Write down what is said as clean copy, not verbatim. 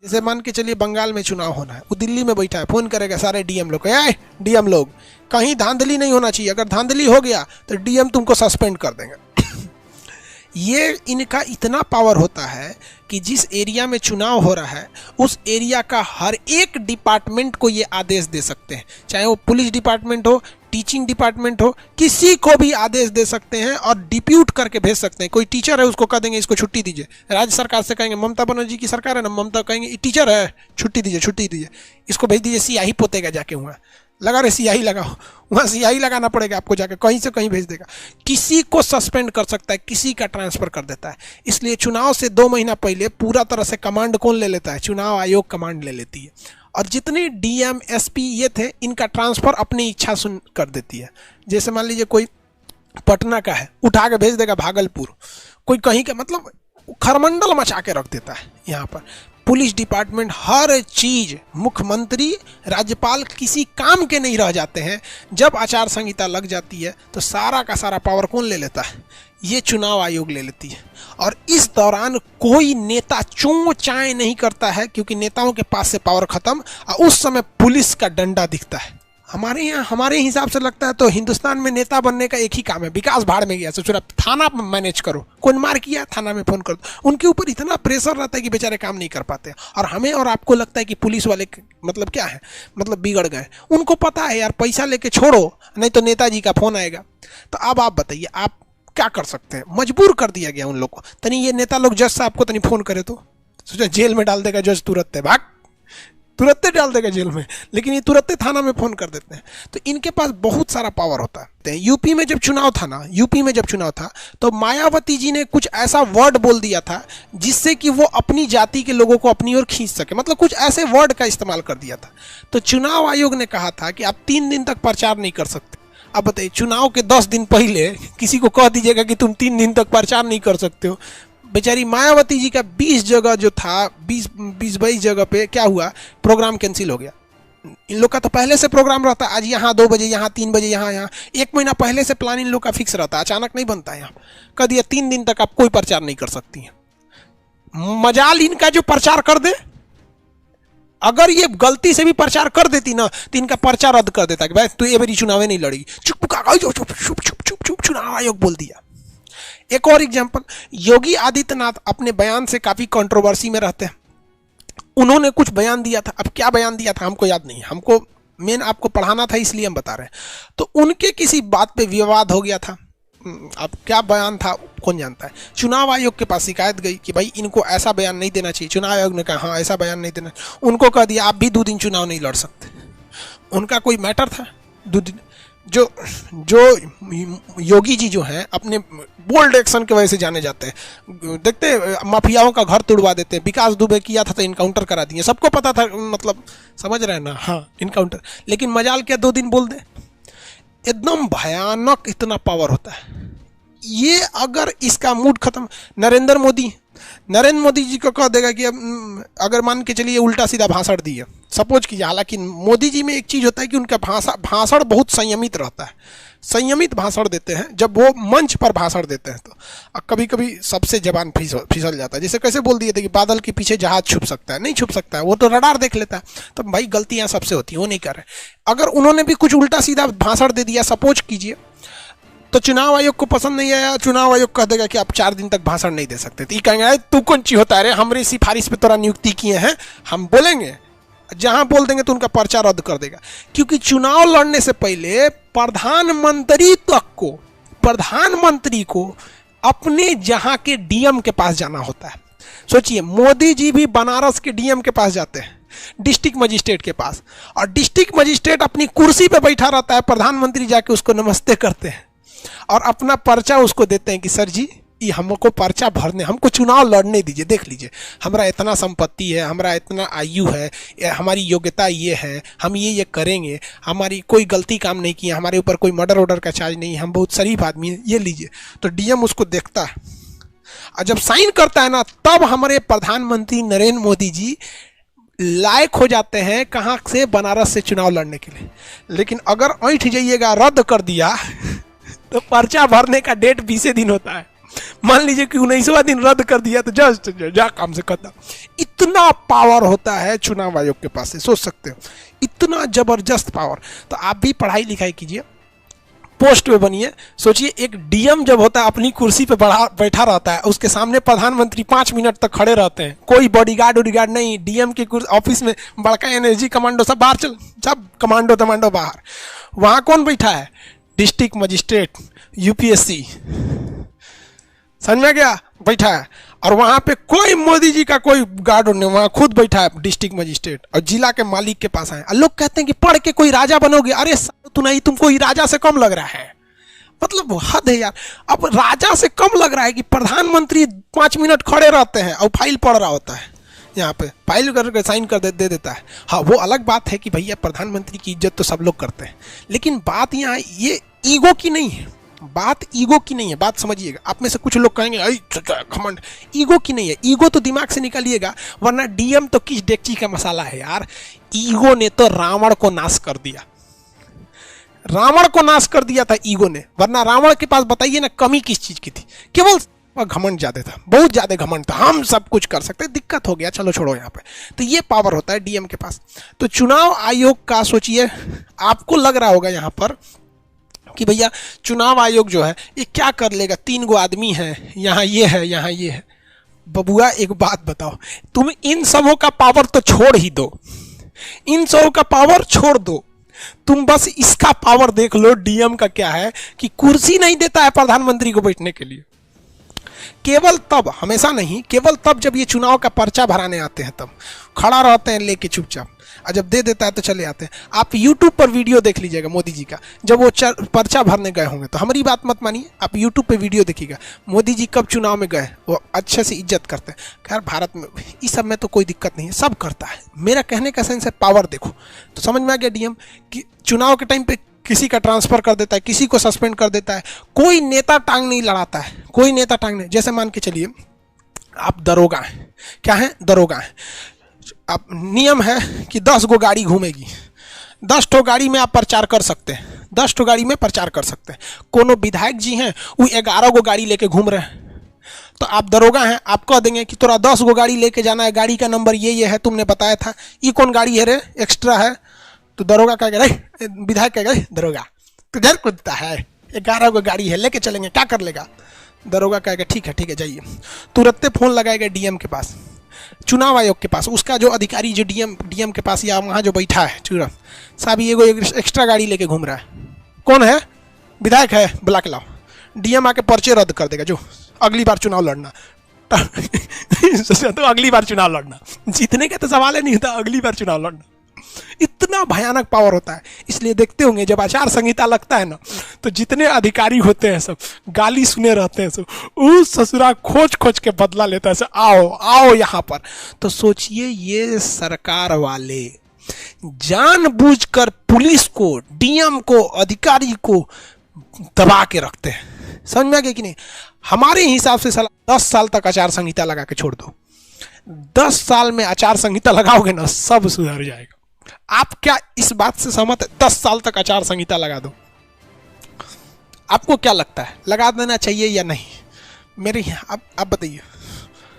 जैसे मान के चलिए बंगाल में चुनाव होना है, वो दिल्ली में बैठा है, फोन करेगा सारे डीएम लोग, डीएम लोग कहीं धांधली नहीं होना चाहिए, अगर धांधली हो गया तो डीएम तुमको सस्पेंड कर देंगे। ये इनका इतना पावर होता है कि जिस एरिया में चुनाव हो रहा है उस एरिया का हर एक डिपार्टमेंट को ये आदेश दे सकते हैं, चाहे वो पुलिस डिपार्टमेंट हो, टीचिंग डिपार्टमेंट हो, किसी को भी आदेश दे सकते हैं और डिप्यूट करके भेज सकते हैं। कोई टीचर है उसको कह देंगे इसको छुट्टी दीजिए, राज्य सरकार से कहेंगे, ममता बनर्जी की सरकार है ना, ममता कहेंगे टीचर है छुट्टी दीजिए, इसको भेज दीजिए, सियाही पोतेगा जाके, वहाँ लगा रहे सियाही लगाओ, वहाँ सियाही लगाना पड़ेगा आपको, जाके कहीं से कहीं भेज देगा। किसी को सस्पेंड कर सकता है, किसी का ट्रांसफ़र कर देता है। इसलिए चुनाव से 2 महीना पहले पूरा तरह से कमांड कौन ले लेता है? चुनाव आयोग कमांड ले लेती है, और जितने डीएम एसपी ये थे इनका ट्रांसफ़र अपनी इच्छा सुन कर देती है। जैसे मान लीजिए कोई पटना का है, उठा के भेज देगा भागलपुर, कोई कहीं का, मतलब खरमंडल मचा के रख देता है यहाँ पर। पुलिस डिपार्टमेंट, हर चीज़, मुख्यमंत्री, राज्यपाल किसी काम के नहीं रह जाते हैं। जब आचार संहिता लग जाती है तो सारा का सारा पावर कौन ले लेता है? ये चुनाव आयोग ले लेती है। और इस दौरान कोई नेता चों चाय नहीं करता है, क्योंकि नेताओं के पास से पावर खत्म, और उस समय पुलिस का डंडा दिखता है। हमारे यहाँ, हमारे हिसाब से लगता है तो हिंदुस्तान में नेता बनने का एक ही काम है, विकास भाड़ में गया, सोच रहा थाना मैनेज करो, कौन मार किया थाना में फ़ोन कर दो। उनके ऊपर इतना प्रेशर रहता है कि बेचारे काम नहीं कर पाते। और हमें और आपको लगता है कि पुलिस वाले मतलब क्या है, मतलब बिगड़ गए। उनको पता है यार पैसा लेके छोड़ो, नहीं तो नेताजी का फ़ोन आएगा। तो अब आप बताइए आप क्या कर सकते हैं? मजबूर कर दिया गया उन लोग को। तनी ये नेता लोग जज साहब को तनी फ़ोन करे तो सोचा जेल में डाल देगा जज, तुरंत भाग, तुरंत डाल देगा जेल में, लेकिन ये तुरंत थाना में फ़ोन कर देते हैं। तो इनके पास बहुत सारा पावर होता है। यूपी में जब चुनाव था ना, यूपी में जब चुनाव था तो मायावती जी ने कुछ ऐसा वर्ड बोल दिया था जिससे कि वो अपनी जाति के लोगों को अपनी ओर खींच सके, मतलब कुछ ऐसे वर्ड का इस्तेमाल कर दिया था। तो चुनाव आयोग ने कहा था कि आप 3 दिन तक प्रचार नहीं कर सकते। अब बताइए, चुनाव के 10 दिन पहले किसी को कह दीजिएगा कि तुम 3 दिन तक प्रचार नहीं कर सकते हो। बेचारी मायावती जी का 20 जगह जो था, 20-22 जगह पे क्या हुआ, प्रोग्राम कैंसिल हो गया। इन लोग का तो पहले से प्रोग्राम रहता है, आज यहाँ 2 बजे, यहाँ 3 बजे, यहाँ 1 महीना पहले से प्लान इन लोग का फिक्स रहता है, अचानक नहीं बनता है। यहाँ कह दिया 3 दिन तक आप कोई प्रचार नहीं कर सकती हैं। मजाल इनका जो प्रचार कर दे, अगर ये गलती से भी प्रचार कर देती ना तो इनका पर्चा रद्द कर देता कि भाई तू ये बारी चुनाव नहीं लड़ेगी, चुप चुनाव आयोग बोल दिया। एक और एग्जाम्पल, योगी आदित्यनाथ अपने बयान से काफ़ी कंट्रोवर्सी में रहते हैं। उन्होंने कुछ बयान दिया था, अब क्या बयान दिया था हमको याद नहीं, हमको मेन आपको पढ़ाना था इसलिए हम बता रहे हैं। तो उनके किसी बात पे विवाद हो गया था, अब क्या बयान था कौन जानता है। चुनाव आयोग के पास शिकायत गई कि भाई इनको ऐसा बयान नहीं देना चाहिए। चुनाव आयोग ने कहा हाँ ऐसा बयान नहीं देना। उनको कह दिया आप भी 2 दिन चुनाव नहीं लड़ सकते। उनका कोई मैटर था 2 दिन। जो योगी जी जो हैं अपने बोल्ड एक्शन की वजह से जाने जाते हैं। देखते माफियाओं का घर तुड़वा देते हैं। विकास दुबे किया था तो इनकाउंटर करा दिए, सबको पता था, मतलब समझ रहे हैं ना, हाँ इनकाउंटर। लेकिन मजाल क्या 2 दिन बोल दे, एकदम भयानक इतना पावर होता है ये। अगर इसका मूड खत्म, नरेंद्र मोदी जी को कह देगा कि अब अगर मान के चलिए उल्टा सीधा भाषण दिए, सपोज कीजिए, हालांकि मोदी जी में एक चीज़ होता है कि उनका भाषण बहुत संयमित रहता है, संयमित भाषण देते हैं जब वो मंच पर भाषण देते हैं। तो कभी कभी सबसे जबान फिसल जाता है। जैसे कैसे बोल दिए थे कि बादल के पीछे जहाज छुप सकता है, नहीं छुप सकता है, वो तो रडार देख लेता है। तो भाई गलतियाँ सबसे होती हैं, वो नहीं कर रहे। अगर उन्होंने भी कुछ उल्टा सीधा भाषण दे दिया सपोज कीजिए, तो चुनाव आयोग को पसंद नहीं आया, चुनाव आयोग कह देगा कि आप 4 दिन तक भाषण नहीं दे सकते। तो ये कहेंगे तू कौन ची होता है रे, हमारी सिफारिश पे तोरा नियुक्ति किए हैं, हम बोलेंगे। जहां बोल देंगे तो उनका पर्चा रद्द कर देगा। क्योंकि चुनाव लड़ने से पहले प्रधानमंत्री को अपने जहां के डीएम के पास जाना होता है। सोचिए, मोदी जी भी बनारस के डीएम के पास जाते हैं, डिस्ट्रिक्ट मजिस्ट्रेट के पास, और डिस्ट्रिक्ट मजिस्ट्रेट अपनी कुर्सी पे बैठा रहता है, प्रधानमंत्री जाके उसको नमस्ते करते हैं और अपना पर्चा उसको देते हैं कि सर जी ये हमको पर्चा भरने, हमको चुनाव लड़ने दीजिए, देख लीजिए हमारा इतना संपत्ति है, हमारा इतना आयु है, हमारी योग्यता ये है, हम ये करेंगे, हमारी कोई गलती काम नहीं किया, हमारे ऊपर कोई मर्डर ऑर्डर का चार्ज नहीं, हम बहुत शरीफ आदमी हैं, ये लीजिए। तो डीएम उसको देखता है और जब साइन करता है ना, तब हमारे प्रधानमंत्री नरेंद्र मोदी जी लायक हो जाते हैं कहाँ से, बनारस से चुनाव लड़ने के लिए। लेकिन अगर ऐठ जाइएगा, रद्द कर दिया तो पर्चा भरने का डेट 20 दिन होता है। मान लीजिए कि 19वां दिन रद्द कर दिया तो जस्ट जा काम से खत्म। इतना पावर होता है चुनाव आयोग के पास, सोच सकते हो, इतना जबरदस्त पावर। तो आप भी पढ़ाई लिखाई कीजिए, पोस्ट पे बनिए। सोचिए एक डीएम जब होता है अपनी कुर्सी पे बैठा रहता है, उसके सामने प्रधानमंत्री 5 मिनट तक खड़े रहते हैं, कोई बॉडीगार्ड उडीगार्ड नहीं, डीएम के ऑफिस में बड़का एनर्जी कमांडो सब बाहर चल, सब कमांडो तमांडो बाहर। वहाँ कौन बैठा है? डिस्ट्रिक्ट मजिस्ट्रेट यूपीएससी, समझ में गया, बैठा है। और वहाँ पे कोई मोदी जी का कोई गार्ड नहीं, वहाँ खुद बैठा है डिस्ट्रिक्ट मजिस्ट्रेट और जिला के मालिक के पास आए। लोग कहते हैं कि पढ़ के कोई राजा बनोगे। अरे तू नहीं, तुमको ही राजा से कम लग रहा है, मतलब हद है यार। अब राजा से कम लग रहा है कि प्रधानमंत्री 5 मिनट खड़े रहते हैं और फाइल पढ़ रहा होता है, यहाँ पे फाइल करके साइन कर दे देता है। हाँ, वो अलग बात है कि भैया प्रधानमंत्री की इज्जत तो सब लोग करते हैं, लेकिन बात यहाँ ये ईगो की नहीं है, बात ईगो की नहीं है, बात समझिएगा। आप में से कुछ लोग कहेंगे घमंड, ईगो की नहीं है। ईगो तो दिमाग से निकालिएगा, वरना डीएम तो किस डेगची का मसाला है यार। ईगो ने तो रावण को नाश कर दिया, रावण को नाश कर दिया था ईगो ने, वरना रावण के पास बताइए ना कमी किस चीज की थी? केवल घमंड ज्यादा था, बहुत ज्यादा घमंड था, हम सब कुछ कर सकते, दिक्कत हो गया, चलो छोड़ो यहाँ पे। तो ये पावर होता है डीएम के पास। तो चुनाव आयोग का सोचिए, आपको लग रहा होगा यहाँ पर कि भैया चुनाव आयोग जो है ये क्या कर लेगा, 3 गो आदमी हैं, यहाँ ये है, यहाँ ये है। बबुआ एक बात बताओ, तुम इन सबों का पावर तो छोड़ ही दो, इन सबों का पावर छोड़ दो, तुम बस इसका पावर देख लो। डीएम का क्या है कि कुर्सी नहीं देता है प्रधानमंत्री को बैठने के लिए, केवल तब, हमेशा नहीं, केवल तब जब ये चुनाव का पर्चा भराने आते हैं तब खड़ा रहते हैं लेके चुपचाप, और जब दे देता है तो चले आते हैं। आप YouTube पर वीडियो देख लीजिएगा मोदी जी का, जब वो पर्चा भरने गए होंगे, तो हमारी बात मत मानिए, आप YouTube पे वीडियो देखिएगा मोदी जी कब चुनाव में गए, वो अच्छे से इज्जत करते हैं। खैर भारत में इस सब में तो कोई दिक्कत नहीं है, सब करता है। मेरा कहने का सेंस है पावर देखो, तो समझ में आ गया डीएम कि चुनाव के टाइम पे किसी का ट्रांसफर कर देता है, किसी को सस्पेंड कर देता है, कोई नेता टांग नहीं लड़ाता है, कोई नेता टांग नहीं। जैसे मान के चलिए आप दरोगा हैं, क्या है, दरोगा हैं, अब नियम है कि 10 गो गाड़ी घूमेगी, 10 ठो गाड़ी में आप प्रचार कर सकते हैं, 10 ठो गाड़ी में प्रचार कर सकते हैं। कोनो विधायक जी हैं वो 11 गो गाड़ी लेके घूम रहे हैं, तो आप दरोगा हैं, आप कह देंगे कि तोरा 10 गो गाड़ी लेके जाना है, गाड़ी का नंबर ये है, तुमने बताया था, ये कौन गाड़ी है रे, एक्स्ट्रा है। तो दरोगा कहेगा, विधायक कहेगा दरोगा तो घर कुदता है, 11 गो गाड़ी है, लेके चलेंगे, क्या कर लेगा? दरोगा कहेगा ठीक है जाइए। तुरंत फोन लगाएगा डीएम के पास, चुनाव आयोग के पास, उसका जो अधिकारी जो डीएम के पास या वहाँ जो बैठा है चुनाव साहब, ये एक्स्ट्रा गाड़ी लेके घूम रहा है, कौन है? विधायक है, बुला के लाओ। डीएम आके पर्चे रद्द कर देगा, जो अगली बार चुनाव लड़ना तो अगली बार चुनाव लड़ना, जीतने का तो सवाल ही नहीं होता, अगली बार चुनाव लड़ना। इतना भयानक पावर होता है। इसलिए देखते होंगे जब आचार संहिता लगता है ना, तो जितने अधिकारी होते हैं सब गाली सुने रहते हैं, सब उस ससुरा खोज खोज के बदला लेता है, सब आओ आओ यहाँ पर। तो सोचिए ये सरकार वाले जानबूझकर पुलिस को, डीएम को, अधिकारी को दबा के रखते हैं, समझ में आ गया कि नहीं? हमारे हिसाब से 10 साल तक आचार संहिता लगा के छोड़ दो, 10 साल में आचार संहिता लगाओगे ना, सब सुधर जाएगा। आप क्या इस बात से सहमत है? 10 साल तक आचार संहिता लगा दो, आपको क्या लगता है, लगा देना चाहिए या नहीं? मेरे आप बताइए।